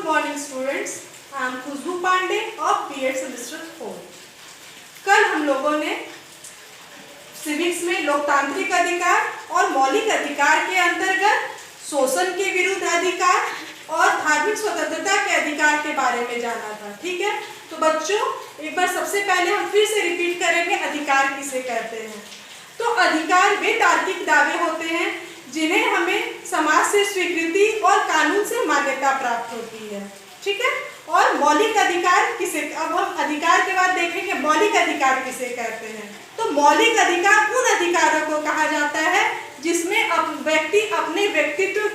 morning students. I am Khushboo Pandey of B.Ed semester 4. कल हम लोगों ने सिविक्स में लोकतांत्रिक अधिकार और मौलिक अधिकार के अंतर्गत शोषण के विरुद्ध अधिकार और धार्मिक स्वतंत्रता के अधिकार के बारे में जाना था। ठीक है, तो बच्चों एक बार सबसे पहले हम फिर से रिपीट करेंगे अधिकार किसे कहते हैं। तो अधिकार वे तार्किक दावे होते हैं जिन्हें हमें समाज से स्वीकृति और कानून से मान्यता प्राप्त होती है। ठीक है, और मौलिक अधिकार किसे, अब हम अधिकार के बाद देखेंगे मौलिक अधिकार किसे कहते हैं। तो मौलिक अधिकार उन अधिकारों को कहा जाता है जिसमें व्यक्ति अपने व्यक्तित्व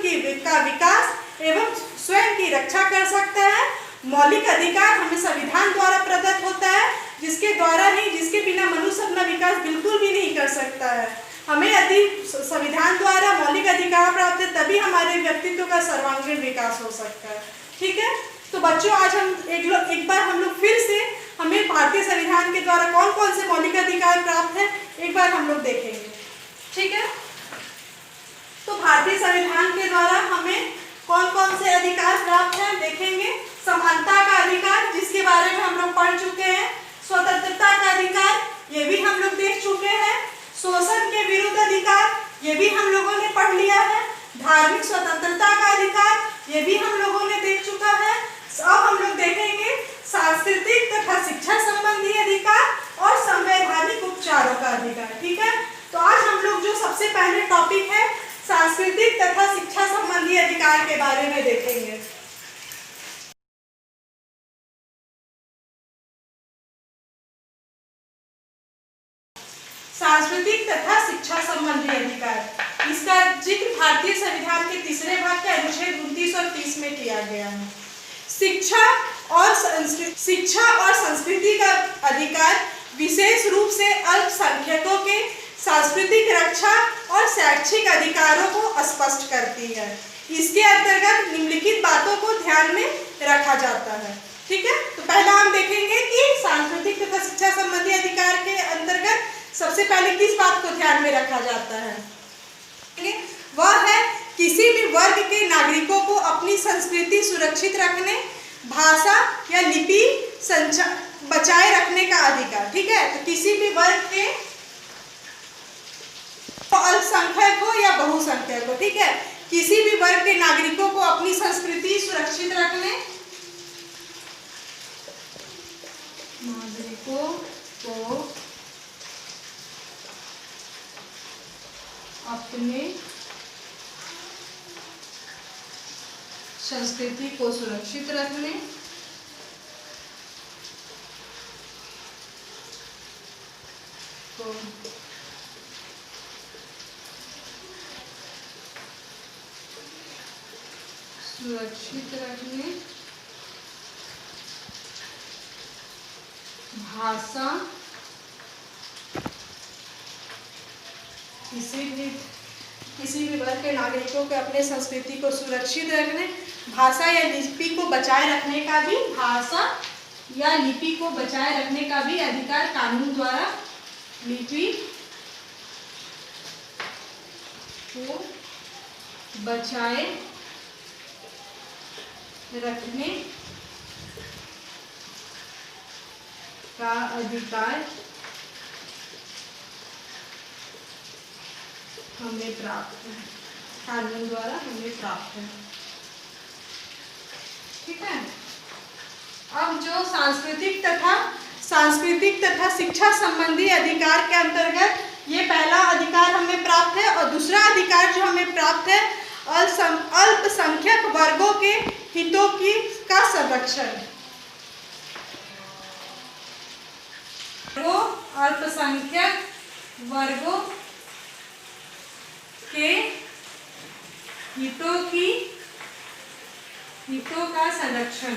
का विकास एवं स्वयं की रक्षा कर सकता है। मौलिक अधिकार हमें संविधान द्वारा प्रदत्त होता है, जिसके द्वारा ही, जिसके बिना मनुष्य अपना विकास बिल्कुल भी नहीं कर सकता है। हमें यदि संविधान द्वारा मौलिक अधिकार प्राप्त है तभी हमारे व्यक्तित्व का सर्वांगीण विकास हो सकता है। ठीक है, तो बच्चों आज हम एक बार हम लोग फिर से हमें भारतीय संविधान के द्वारा कौन कौन से मौलिक अधिकार प्राप्त है एक बार हम लोग देखेंगे। ठीक है, तो भारतीय संविधान के द्वारा हमें कौन कौन से अधिकार प्राप्त हैं देखेंगे। समानता का अधिकार, जिसके बारे में हम लोग पढ़ चुके हैं। स्वतंत्रता का अधिकार, ये भी हम लोग देख चुके हैं। शोषण के विरुद्ध अधिकार, ये भी हम लोगों ने पढ़ लिया है। धार्मिक स्वतंत्रता का अधिकार, ये भी हम लोगों ने देख चुका है। अब हम लोग देखेंगे सांस्कृतिक तथा शिक्षा संबंधी अधिकार और संवैधानिक उपचारों का अधिकार। ठीक है, तो आज हम लोग जो सबसे पहले टॉपिक है सांस्कृतिक तथा शिक्षा संबंधी अधिकार के बारे में देखेंगे। सांस्कृतिक तथा शिक्षा संबंधी अधिकार, इसका जिक्र भारतीय संविधान के तीसरे भाग के अनुच्छेद 29 और 30 में किया गया है। शिक्षा और संस्कृति का अधिकार विशेष रूप से अल्पसंख्यकों के सांस्कृतिक रक्षा और शैक्षिक अधिकारों को स्पष्ट करती है। इसके अंतर्गत निम्नलिखित बातों को ध्यान में रखा जाता है। ठीक है, तो पहला हम देखेंगे कि सांस्कृतिक तथा शिक्षा संबंधी अधिकार के अंतर्गत सबसे पहले किस बात को ध्यान में रखा जाता है। वह है किसी भी वर्ग के नागरिकों को अपनी संस्कृति सुरक्षित रखने, भाषा या लिपि बचाए रखने का अधिकार। ठीक है, तो किसी भी वर्ग के, अल्पसंख्यक हो या बहुसंख्यक हो, ठीक है, किसी भी वर्ग के नागरिकों को अपनी संस्कृति सुरक्षित रखने, नागरिकों को अपने संस्कृति को सुरक्षित रखने, भाषा, किसी भी वर्ग के नागरिकों के अपने संस्कृति को सुरक्षित रखने, भाषा या लिपि को बचाए रखने का भी, भाषा या लिपि को बचाए रखने का भी अधिकार कानून द्वारा, लिपि को बचाए रखने का अधिकार हमें प्राप्त है, कानून द्वारा हमें प्राप्त है। ठीक है, अब जो सांस्कृतिक तथा शिक्षा संबंधी अधिकार के अंतर्गत ये पहला अधिकार हमें प्राप्त है, और दूसरा अधिकार जो हमें प्राप्त है अल्पसंख्यक वर्गों के हितों का संरक्षण। वो अल्पसंख्यक वर्गों के हितों का संरक्षण।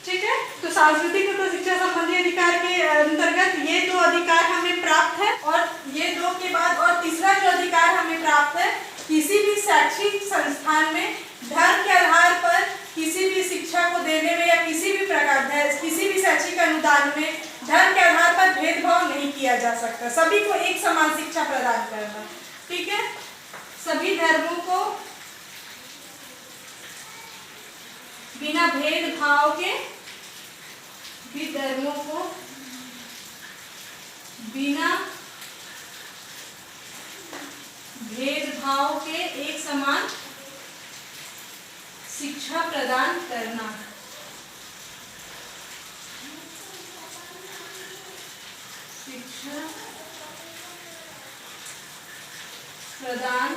ठीक है, तो सांस्कृतिक तथा शिक्षा संबंधी अधिकार के अंतर्गत ये दो अधिकार हमें प्राप्त है, और ये दो के बाद और तीसरा जो अधिकार हमें प्राप्त है, किसी भी शैक्षिक संस्थान में धर्म के आधार पर किसी भी शिक्षा को देने में या किसी भी प्रकार किसी भी शैक्षिक अनुदान में धर्म के आधार पर भेदभाव नहीं किया जा सकता। सभी सभी को एक समान शिक्षा प्रदान करना। ठीक है, सभी धर्मों को बिना भेदभाव के, भी धर्मों को बिना भेदभाव के एक समान शिक्षा प्रदान करना। शिक्षा प्रदान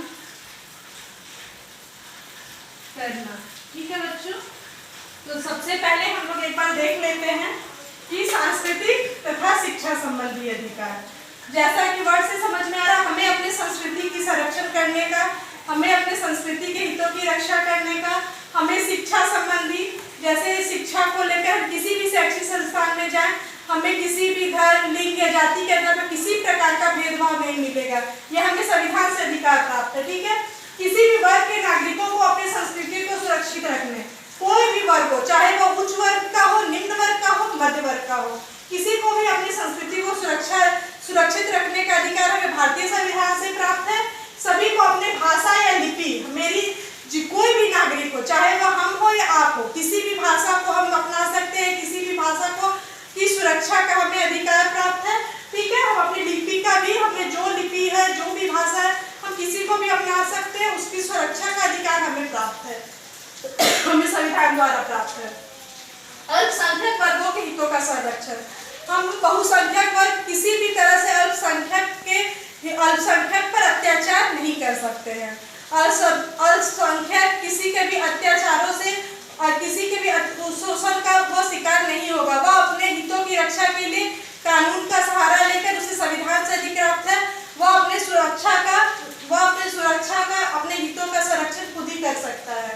करना। ठीक है बच्चों, तो सबसे पहले हम लोग एक बार देख लेते हैं कि सांस्कृतिक तथा शिक्षा संबंधी अधिकार। जैसा कि वर्ड से समझ में आ रहा, हमें अपने संस्कृति की संरक्षण करने का, हमें अपने संस्कृति के हितों की रक्षा करने का, हमें शिक्षा संबंधी, जैसे शिक्षा को लेकर किसी भी शैक्षिक संस्थान में जाएं, हमें किसी भी धर्म, लिंग या जाति के आधार पर किसी प्रकार का भेदभाव नहीं मिलेगा। यह हमें संविधान से अधिकार प्राप्त है। ठीक है, किसी भी वर्ग के नागरिकों को अपनी संस्कृति को सुरक्षित रखने, कोई भी वर्ग हो, चाहे वो उच्च वर्ग का हो, निम्न वर्ग का हो, मध्य वर्ग का हो, किसी को भी अपनी संस्कृति को सुरक्षित रखने का अधिकार हमें भारतीय संविधान से प्राप्त है। सभी को अपने भाषा या लिपि, मेरी कोई भी नागरिक हो, चाहे वह हम हो या आप हो, किसी भी भाषा को हम अपना सकते हैं, किसी भी भाषा को की सुरक्षा का हमें अधिकार प्राप्त है। ठीक है, हम अपनी लिपि का भी, हमें जो लिपि है, जो भी भाषा है, हम किसी को भी अपना सकते हैं, उसकी सुरक्षा का अधिकार हमें प्राप्त है, हमें संविधान द्वारा प्राप्त है। अल्पसंख्यक वर्गों के हितों का संरक्षण, हम बहुसंख्यक वर्ग किसी भी तरह से अल्पसंख्यक पर अत्याचार नहीं कर सकते हैं। अल्पसंख्यक किसी के भी अत्याचारों से और किसी के भी शोषण का वो शिकार नहीं होगा। वह अपने हितों की रक्षा के लिए कानून का सहारा लेकर, उसे संविधान से अधिकार प्राप्त है, वह अपने सुरक्षा का अपने हितों का संरक्षण खुद ही कर सकता है।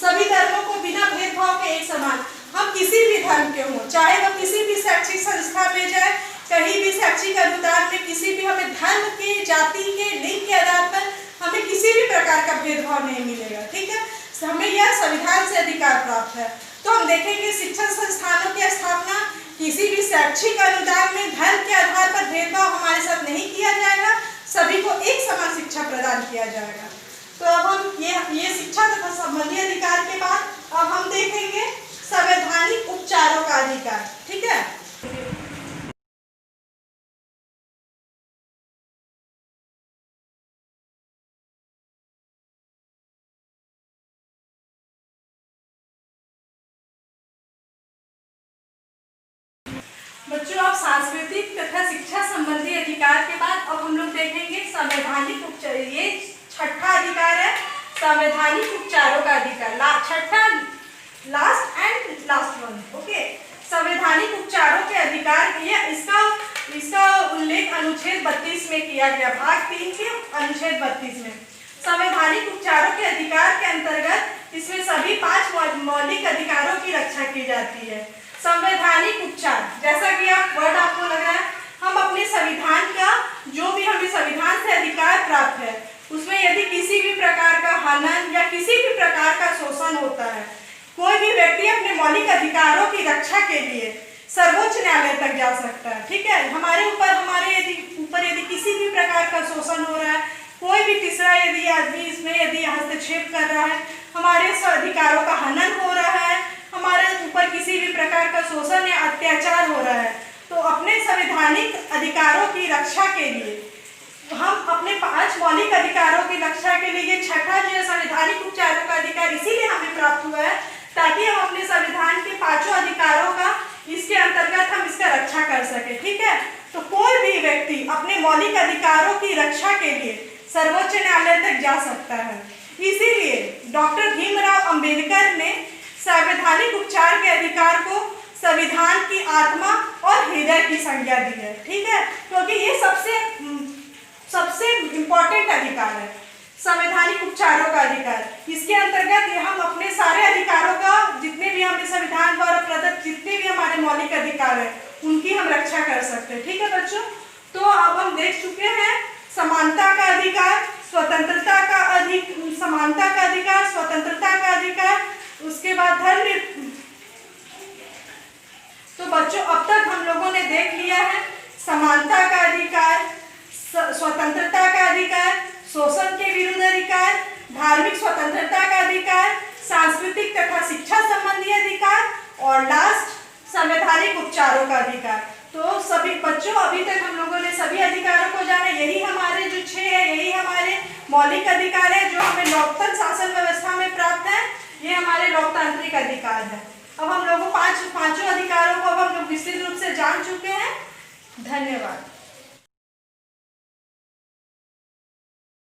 सभी धर्मों को बिना भेदभाव के एक समान, हम किसी भी धर्म के हों, चाहे वह किसी भी शैक्षिक संस्था में जाए, कहीं भी शैक्षिक अनुदान में किसी भी, हमें धर्म के, जाति के, लिंग के आधार पर हमें किसी भी प्रकार का भेदभाव नहीं मिलेगा। ठीक है, हमें यह संविधान से अधिकार प्राप्त है। तो हम देखेंगे शिक्षण संस्थानों की स्थापना, किसी भी शैक्षिक अनुदान में धर्म के आधार पर भेदभाव हमारे साथ नहीं किया जाएगा, सभी को एक समान शिक्षा प्रदान किया जाएगा। तो अब हम ये शिक्षा तथा संबंधी अधिकार के बाद अब हम देखेंगे संवैधानिक उपचारों का अधिकार। ठीक है, बच्चों अब सांस्कृतिक तथा शिक्षा संबंधी अधिकार के बाद अब हम लोग देखेंगे संवैधानिक उपचार। ये छठा अधिकार है, संवैधानिक उपचारों का अधिकार, छठा, लास्ट वन। ओके, संवैधानिक उपचारों के अधिकार, इसका उल्लेख अनुच्छेद 32 में किया गया, भाग 3 के अनुच्छेद 32 में। संवैधानिक उपचारों के अधिकार के अंतर्गत इसमें सभी 5 मौलिक अधिकारों की रक्षा की जाती है। संवैधानिक उपचार, जैसा कि वर्ड आपको लग रहा है, हम अपने संविधान का, जो भी हमें संविधान से अधिकार प्राप्त है, उसमें यदि किसी भी प्रकार का हनन या किसी भी प्रकार का शोषण होता है, कोई भी व्यक्ति अपने मौलिक अधिकारों की रक्षा के लिए सर्वोच्च न्यायालय तक जा सकता है। ठीक है, हमारे ऊपर यदि किसी भी प्रकार का शोषण हो रहा है, कोई भी तीसरा यदि आदमी इसमें यदि हस्तक्षेप कर रहा है, हमारे अधिकारों का हनन हो रहा है, हमारे ऊपर किसी भी प्रकार का शोषण या अत्याचार हो रहा है, तो अपने संवैधानिक अधिकारों की रक्षा के लिए, हम अपने 5 मौलिक अधिकारों की रक्षा के लिए ये छठा जो है संवैधानिक उपचारों का अधिकार इसीलिए हमें प्राप्त हुआ है, ताकि हम अपने संविधान के 5 अधिकारों का, इसके अंतर्गत हम इसका रक्षा कर सके। ठीक है, तो कोई भी व्यक्ति अपने मौलिक अधिकारों की रक्षा के लिए सर्वोच्च न्यायालय तक जा सकता है। इसीलिए डॉक्टर भीमराव अंबेडकर ने संवैधानिक उपचार के अधिकार को संविधान की आत्मा और हृदय की संज्ञा दी है। ठीक है, क्योंकि ये सबसे इम्पोर्टेंट अधिकार है, संवैधानिक उपचारों का अधिकार। इसके अंतर्गत हम अपने सारे अधिकारों का, जितने भी हमें संविधान द्वारा प्रदत्त जितने भी हमारे मौलिक अधिकार है, उनकी हम रक्षा कर सकते हैं। ठीक है बच्चों, तो अब हम देख चुके हैं समानता का अधिकार, स्वतंत्रता का समानता का अधिकार, स्वतंत्रता का अधिकार, उसके बाद धर्म। तो बच्चों अब तक हम लोगों ने देख लिया है समानता का अधिकार, धार्मिक स्वतंत्रता का अधिकार, सांस्कृतिक तथा शिक्षा संबंधी अधिकार और लास्ट संवैधानिक उपचारों का अधिकार। तो सभी बच्चों, अभी तक हम लोगों ने सभी अधिकारों को जाना। यही हमारे जो 6 है, यही हमारे मौलिक अधिकार है जो हमें लोकतंत्र शासन व्यवस्था में प्राप्त है। ये हमारे लोकतांत्रिक अधिकार है। अब हम लोगों पांचों अधिकारों को अब हम लोग विस्तृत रूप से जान चुके हैं। धन्यवाद।